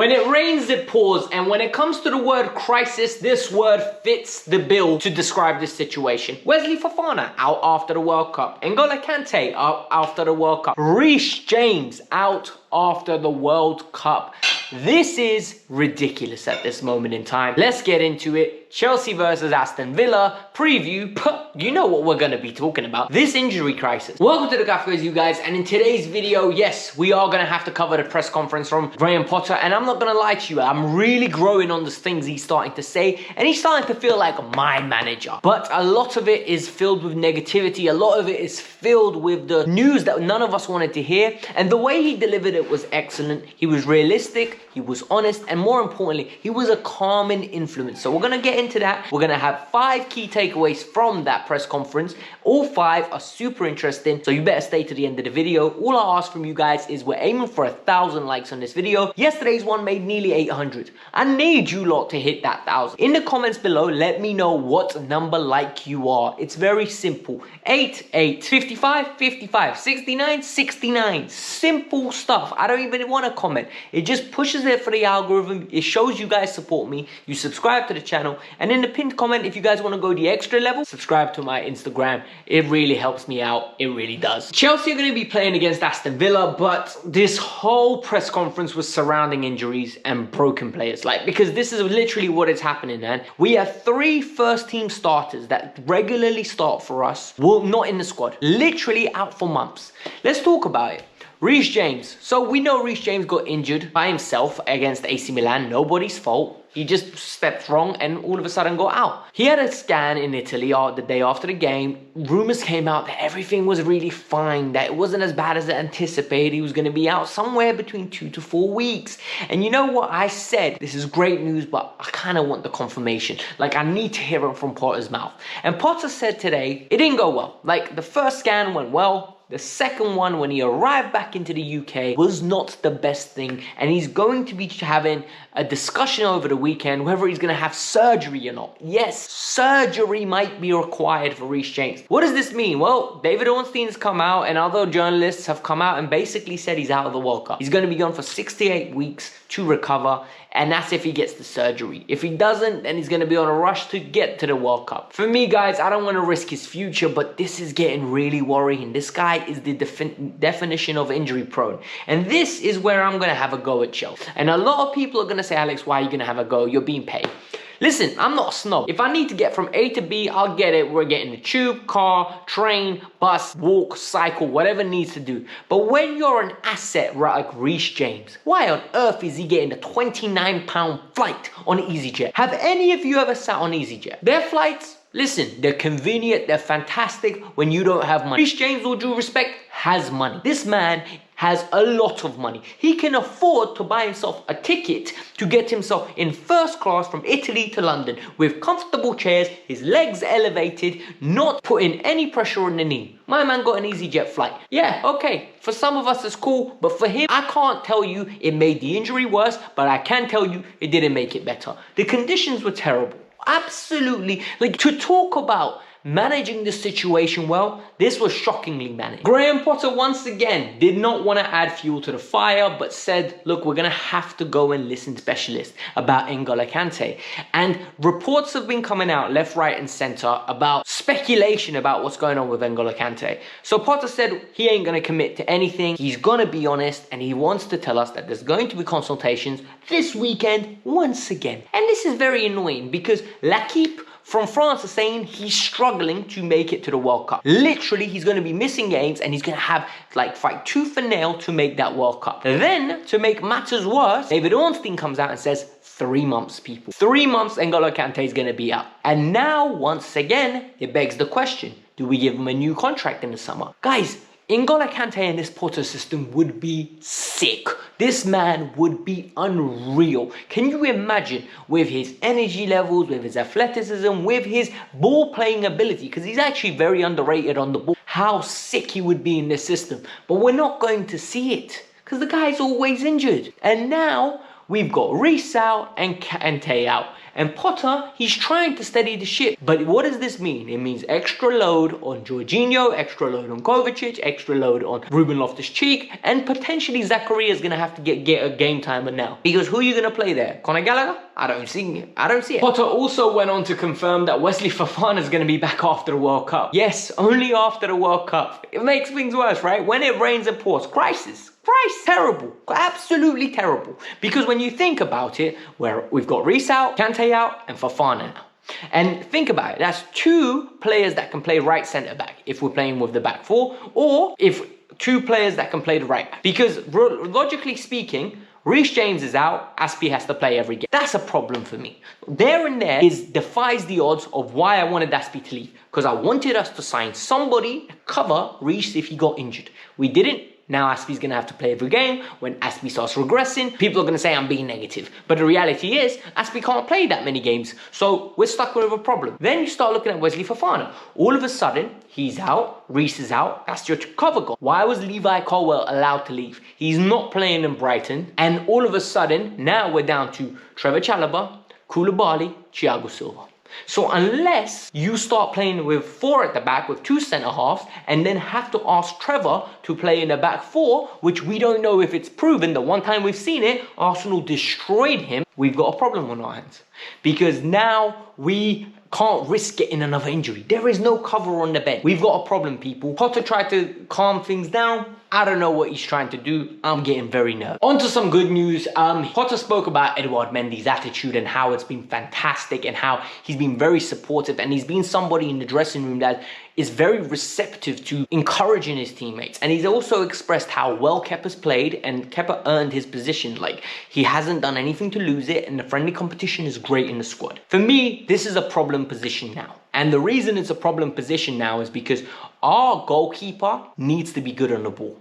When it rains, it pours, and when it comes to the word crisis, this word fits the bill to describe this situation. Wesley Fofana out after the World Cup. N'Golo Kante out after the World Cup. Reece James out after the World Cup. This is ridiculous at this moment in time. Let's get into it. Chelsea versus Aston Villa preview. You know what we're going to be talking about. This injury crisis. Welcome to the Kavkas View, guys. And in today's video, yes, we are going to have to cover the press conference from Graham Potter. And I'm not going to lie to you. I'm really growing on the things he's starting to say. And he's starting to feel like my manager. But a lot of it is filled with negativity. A lot of it is filled with the news that none of us wanted to hear. And the way he delivered it was excellent. He was realistic. He was honest, and more importantly, he was a calming influence. So we're going to get into that. We're going to have 5 key takeaways from that press conference. All 5 are super interesting, so you better stay to the end of the video. All I ask from you guys is we're aiming for 1,000 likes on this video. Yesterday's one made nearly 800. I need you lot to hit that 1,000. In the comments below, let me know what number like you are. It's very simple. 8, 8, 55, 55, 69, 69. Simple stuff. I don't even want to comment. It just pushes it for the algorithm. It shows you guys support me. You subscribe to the channel, and in the pinned comment, if you guys want to go the extra level, subscribe to my Instagram. It really helps me out. It really does. Chelsea are going to be playing against Aston Villa, but this whole press conference was surrounding injuries and broken players. Because this is literally what is happening, man. We have 3 first-team starters that regularly start for us, well, not in the squad, literally out for months. Let's talk about it. Reece James. So we know Reece James got injured by himself against AC Milan. Nobody's fault. He just stepped wrong and all of a sudden got out. He had a scan in Italy the day after the game. Rumors came out that everything was really fine, that it wasn't as bad as anticipated. He was going to be out somewhere between 2 to 4 weeks. And you know what I said? This is great news, but I kind of want the confirmation. I need to hear it from Potter's mouth. And Potter said today, it didn't go well. The first scan went well. The second one, when he arrived back into the UK, was not the best thing. And he's going to be having a discussion over the weekend whether he's going to have surgery or not. Yes, surgery might be required for Reece James. What does this mean? Well, David Ornstein's come out and other journalists have come out and basically said he's out of the World Cup. He's going to be gone for 6 to 8 weeks to recover. And that's if he gets the surgery. If he doesn't, then he's going to be on a rush to get to the World Cup. For me, guys, I don't want to risk his future, but this is getting really worrying. This guy is the definition of injury prone. And this is where I'm going to have a go at Chelsea. And a lot of people are going to say, Alex, why are you going to have a go? You're being paid. Listen, I'm not a snob. If I need to get from A to B, I'll get it. We're getting the tube, car, train, bus, walk, cycle, whatever needs to do. But when you're an asset like Reece James, why on earth is he getting a £29 flight on EasyJet? Have any of you ever sat on EasyJet? Their flights, listen, they're convenient, they're fantastic when you don't have money. Reece James, with due respect, has money. This man has a lot of money. He can afford to buy himself a ticket to get himself in first class from Italy to London with comfortable chairs, his legs elevated, not putting any pressure on the knee. My man got an EasyJet flight. Yeah, okay, for some of us it's cool, but for him, I can't tell you it made the injury worse, but I can tell you it didn't make it better. The conditions were terrible. Absolutely. To talk about managing the situation well, this was shockingly managed. Graham Potter once again did not want to add fuel to the fire, but said, look, we're going to have to go and listen to specialists about N'Golo Kante. And reports have been coming out left, right and center about speculation about what's going on with N'Golo Kante. So Potter said he ain't going to commit to anything. He's going to be honest, and he wants to tell us that there's going to be consultations this weekend once again. And this is very annoying because L'Equipe from France is saying he's struggling to make it to the World Cup. Literally, he's going to be missing games and he's going to have fight tooth and nail to make that World Cup. Then, to make matters worse, David Ornstein comes out and says, 3 months, people. 3 months N'Golo Kante is going to be out. And now, once again, it begs the question, do we give him a new contract in the summer? Guys, N'Golo Kante in this Potter system would be sick. This man would be unreal. Can you imagine with his energy levels, with his athleticism, with his ball playing ability, because he's actually very underrated on the ball, how sick he would be in this system. But we're not going to see it because the guy's always injured. And now we've got Reece out and Kante out. And Potter, he's trying to steady the ship. But what does this mean? It means extra load on Jorginho, extra load on Kovacic, extra load on Ruben Loftus-Cheek, and potentially Zakaria is going to have to get a game timer now. Because who are you going to play there? Conor Gallagher? I don't see it. Potter also went on to confirm that Wesley Fofana is going to be back after the World Cup. Yes, only after the World Cup. It makes things worse, right? When it rains and pours. Crisis. Terrible. Absolutely terrible. Because when you think about it, where we've got Reece out, Kante out, and Fofana now. And think about it, that's two players that can play right centre back if we're playing with the back four, or if two players that can play the right back. Because logically speaking, Reece James is out, Aspi has to play every game. That's a problem for me. There and there defies the odds of why I wanted Aspi to leave. Because I wanted us to sign somebody to cover Reece if he got injured. We didn't. Now Aspi's going to have to play every game. When Aspi starts regressing, people are going to say I'm being negative. But the reality is, Aspi can't play that many games. So we're stuck with a problem. Then you start looking at Wesley Fofana. All of a sudden, he's out, Reece is out, that's your cover goal. Why was Levi Colwill allowed to leave? He's not playing in Brighton. And all of a sudden, now we're down to Trevor Chalobah, Koulibaly, Thiago Silva. So unless you start playing with four at the back with two centre-halves and then have to ask Trevor to play in the back four, which we don't know if it's proven, the one time we've seen it, Arsenal destroyed him, we've got a problem on our hands. Because now we can't risk getting another injury. There is no cover on the bench. We've got a problem, people. Potter tried to calm things down. I don't know what he's trying to do. I'm getting very nervous. On to some good news. Potter spoke about Edouard Mendy's attitude and how it's been fantastic and how he's been very supportive, and he's been somebody in the dressing room that is very receptive to encouraging his teammates. And he's also expressed how well Kepa's played and Kepa earned his position. Like, he hasn't done anything to lose it, and the friendly competition is great in the squad. For me, this is a problem position now. And the reason it's a problem position now is because our goalkeeper needs to be good on the ball.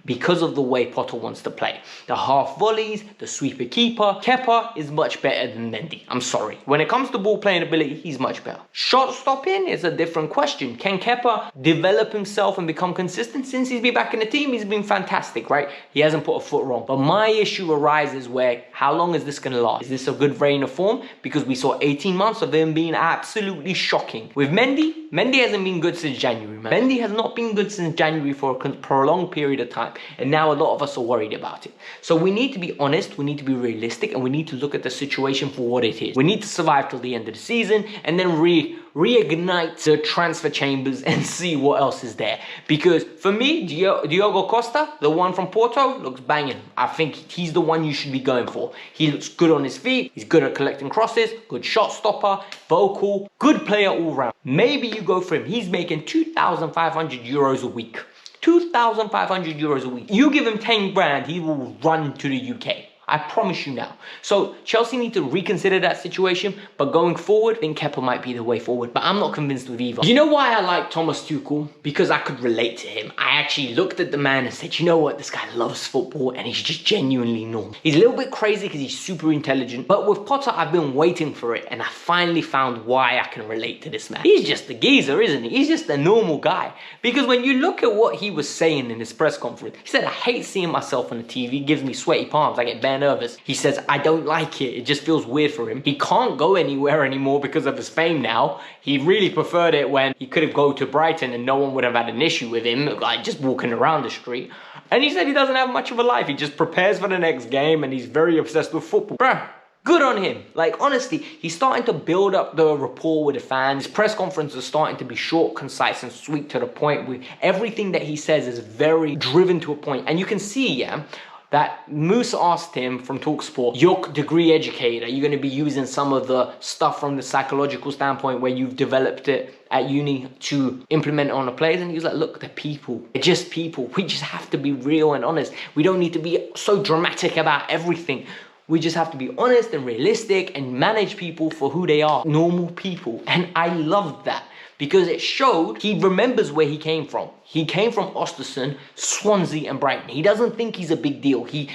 Because of the way Potter wants to play. The half volleys, the sweeper keeper. Kepa is much better than Mendy. I'm sorry. When it comes to ball playing ability, he's much better. Shot stopping is a different question. Can Kepa develop himself and become consistent? Since he's been back in the team, he's been fantastic, right? He hasn't put a foot wrong. But my issue arises where, how long is this going to last? Is this a good reign of form? Because we saw 18 months of him being absolutely shocking. With Mendy hasn't been good since January, man. Mendy has not been good since January for a prolonged period of time. And now a lot of us are worried about it. So we need to be honest, we need to be realistic, and we need to look at the situation for what it is. We need to survive till the end of the season and then reignite the transfer chambers and see what else is there. Because for me, Diogo Costa, the one from Porto, looks banging. I think he's the one you should be going for. He looks good on his feet. He's good at collecting crosses, good shot stopper, vocal, good player all round. Maybe you go for him. He's making €2,500 a week. 2,500 euros a week. You give him 10 grand, he will run to the UK. I promise you now. So Chelsea need to reconsider that situation, but going forward, I think Kepa might be the way forward, but I'm not convinced with either. You know why I like Thomas Tuchel? Because I could relate to him. I actually looked at the man and said, you know what, this guy loves football and he's just genuinely normal. He's a little bit crazy because he's super intelligent, but with Potter, I've been waiting for it and I finally found why I can relate to this man. He's just a geezer, isn't he? He's just a normal guy. Because when you look at what he was saying in his press conference, he said, I hate seeing myself on the TV, it gives me sweaty palms, I get bare nervous. He says, I don't like it. It just feels weird for him. He can't go anywhere anymore because of his fame now. He really preferred it when he could have gone to Brighton and no one would have had an issue with him, like just walking around the street. And he said he doesn't have much of a life. He just prepares for the next game and he's very obsessed with football. Bruh. Good on him. Like, honestly, he's starting to build up the rapport with the fans. His press conferences are starting to be short, concise, and sweet to the point. Everything that he says is very driven to a point. And you can see, yeah, that Moose asked him from TalkSport, you're degree educated, are you going to be using some of the stuff from the psychological standpoint where you've developed it at uni to implement on the players? And he was like, look, they're people. They're just people. We just have to be real and honest. We don't need to be so dramatic about everything. We just have to be honest and realistic and manage people for who they are. Normal people. And I love that. because it showed he remembers where he came from. He came from Aston, Swansea and Brighton. He doesn't think he's a big deal. He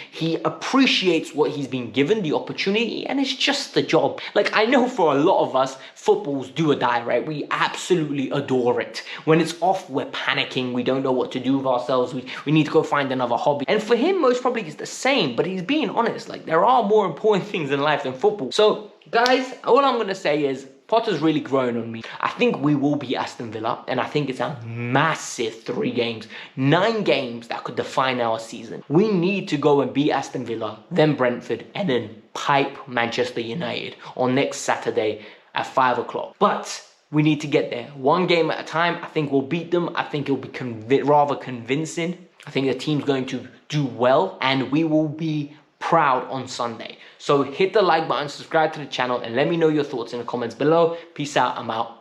appreciates what he's been given, the opportunity, and it's just the job. Like, I know for a lot of us, football's do or die, right? We absolutely adore it. When it's off, we're panicking. We don't know what to do with ourselves. We need to go find another hobby. And for him, most probably it's the same, but he's being honest. Like, there are more important things in life than football. So, guys, all I'm going to say is, Potter's really grown on me. I think we will beat Aston Villa, and I think it's a massive 3 games, 9 games that could define our season. We need to go and beat Aston Villa, then Brentford, and then pipe Manchester United on next Saturday at 5 o'clock. But we need to get there. 1 game at a time. I think we'll beat them. I think it'll be rather convincing. I think the team's going to do well, and we will be proud on Sunday. So hit the like button, subscribe to the channel, and let me know your thoughts in the comments below. Peace out, I'm out.